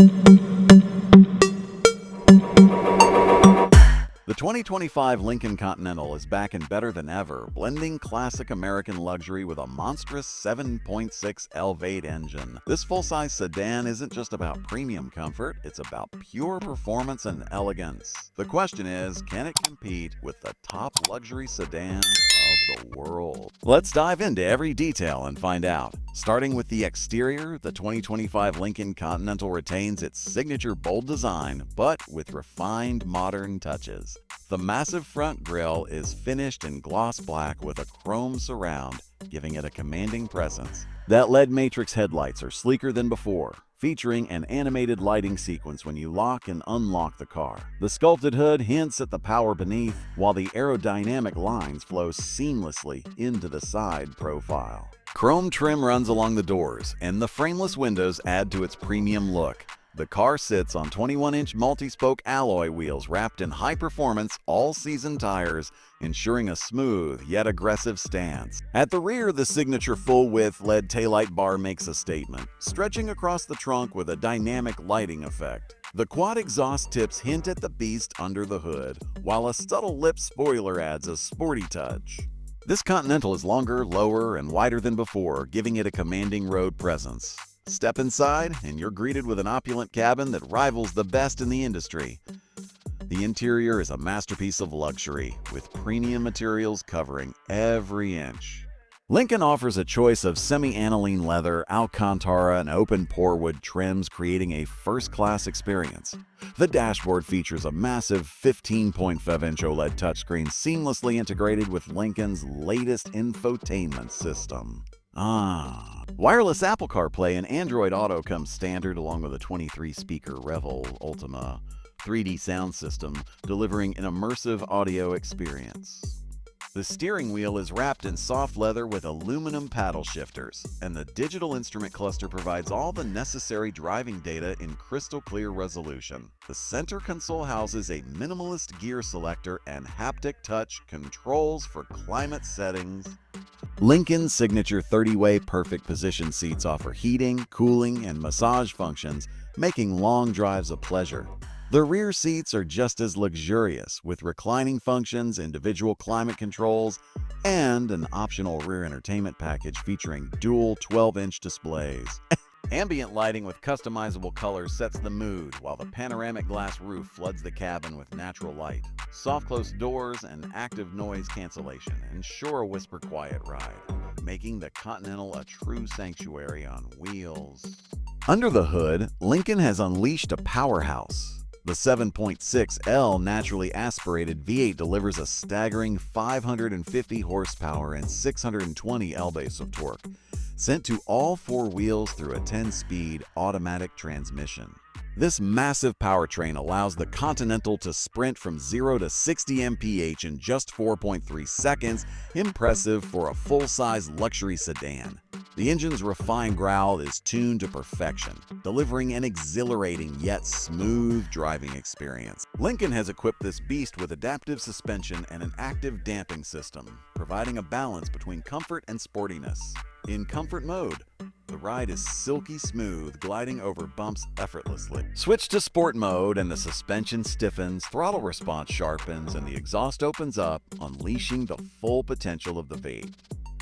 The 2025 Lincoln Continental is back and better than ever, blending classic American luxury with a monstrous 7.6L V8 engine. This full-size sedan isn't just about premium comfort, it's about pure performance and elegance. The question is, can it compete with the top luxury sedans of the world? Let's dive into every detail and find out. Starting with the exterior, the 2025 Lincoln Continental retains its signature bold design, but with refined modern touches. The massive front grille is finished in gloss black with a chrome surround, giving it a commanding presence. That LED matrix headlights are sleeker than before, featuring an animated lighting sequence when you lock and unlock the car. The sculpted hood hints at the power beneath, while the aerodynamic lines flow seamlessly into the side profile. Chrome trim runs along the doors, and the frameless windows add to its premium look. The car sits on 21-inch multi-spoke alloy wheels wrapped in high-performance, all-season tires, ensuring a smooth yet aggressive stance. At the rear, the signature full-width LED taillight bar makes a statement, stretching across the trunk with a dynamic lighting effect. The quad exhaust tips hint at the beast under the hood, while a subtle lip spoiler adds a sporty touch. This Continental is longer, lower, and wider than before, giving it a commanding road presence. Step inside, and you're greeted with an opulent cabin that rivals the best in the industry. The interior is a masterpiece of luxury, with premium materials covering every inch. Lincoln offers a choice of semi-aniline leather, Alcantara, and open-pore wood trims, creating a first-class experience. The dashboard features a massive 15.5-inch OLED touchscreen seamlessly integrated with Lincoln's latest infotainment system. Wireless Apple CarPlay and Android Auto come standard along with a 23-speaker Revel Ultima 3D sound system, delivering an immersive audio experience. The steering wheel is wrapped in soft leather with aluminum paddle shifters, and the digital instrument cluster provides all the necessary driving data in crystal-clear resolution. The center console houses a minimalist gear selector and haptic touch controls for climate settings. Lincoln's signature 30-way perfect position seats offer heating, cooling, and massage functions, making long drives a pleasure. The rear seats are just as luxurious, with reclining functions, individual climate controls, and an optional rear entertainment package featuring dual 12-inch displays. Ambient lighting with customizable colors sets the mood, while the panoramic glass roof floods the cabin with natural light. Soft-closed doors and active noise cancellation ensure a whisper-quiet ride, making the Continental a true sanctuary on wheels. Under the hood, Lincoln has unleashed a powerhouse. The 7.6L naturally aspirated V8 delivers a staggering 550 horsepower and 620 lb of torque, sent to all four wheels through a 10-speed automatic transmission. This massive powertrain allows the Continental to sprint from 0 to 60 mph in just 4.3 seconds, impressive for a full-size luxury sedan. The engine's refined growl is tuned to perfection, delivering an exhilarating yet smooth driving experience. Lincoln has equipped this beast with adaptive suspension and an active damping system, providing a balance between comfort and sportiness. In comfort mode, the ride is silky smooth, gliding over bumps effortlessly. Switch to sport mode and the suspension stiffens, throttle response sharpens, and the exhaust opens up, unleashing the full potential of the V8.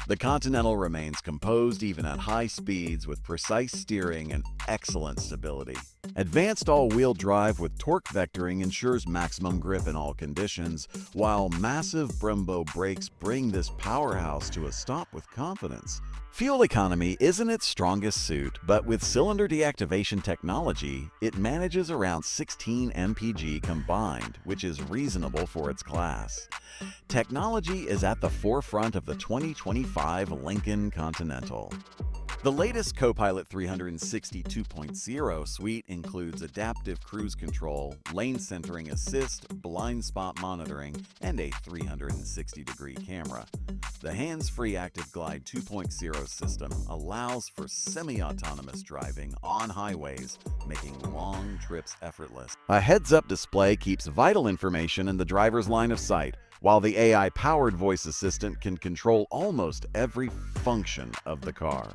The Continental remains composed even at high speeds with precise steering and excellent stability. Advanced all-wheel drive with torque vectoring ensures maximum grip in all conditions, while massive Brembo brakes bring this powerhouse to a stop with confidence. Fuel economy isn't its strongest suit, but with cylinder deactivation technology, it manages around 16 mpg combined, which is reasonable for its class. Technology is at the forefront of the 2025 Lincoln Continental. The latest Copilot 360 2.0 suite includes adaptive cruise control, lane centering assist, blind spot monitoring, and a 360-degree camera. The hands-free Active Glide 2.0 system allows for semi-autonomous driving on highways, making long trips effortless. A heads-up display keeps vital information in the driver's line of sight, while the AI-powered voice assistant can control almost every function of the car.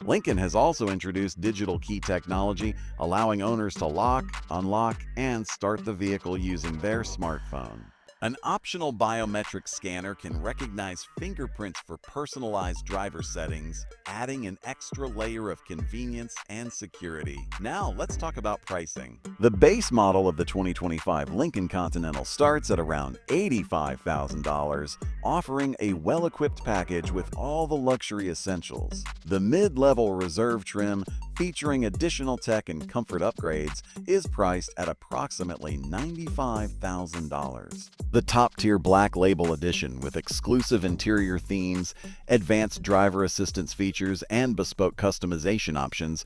Lincoln has also introduced digital key technology, allowing owners to lock, unlock, and start the vehicle using their smartphone. An optional biometric scanner can recognize fingerprints for personalized driver settings, adding an extra layer of convenience and security. Now, let's talk about pricing. The base model of the 2025 Lincoln Continental starts at around $85,000, offering a well-equipped package with all the luxury essentials. The mid-level reserve trim, featuring additional tech and comfort upgrades, is priced at approximately $95,000. The top-tier Black Label Edition, with exclusive interior themes, advanced driver assistance features, and bespoke customization options,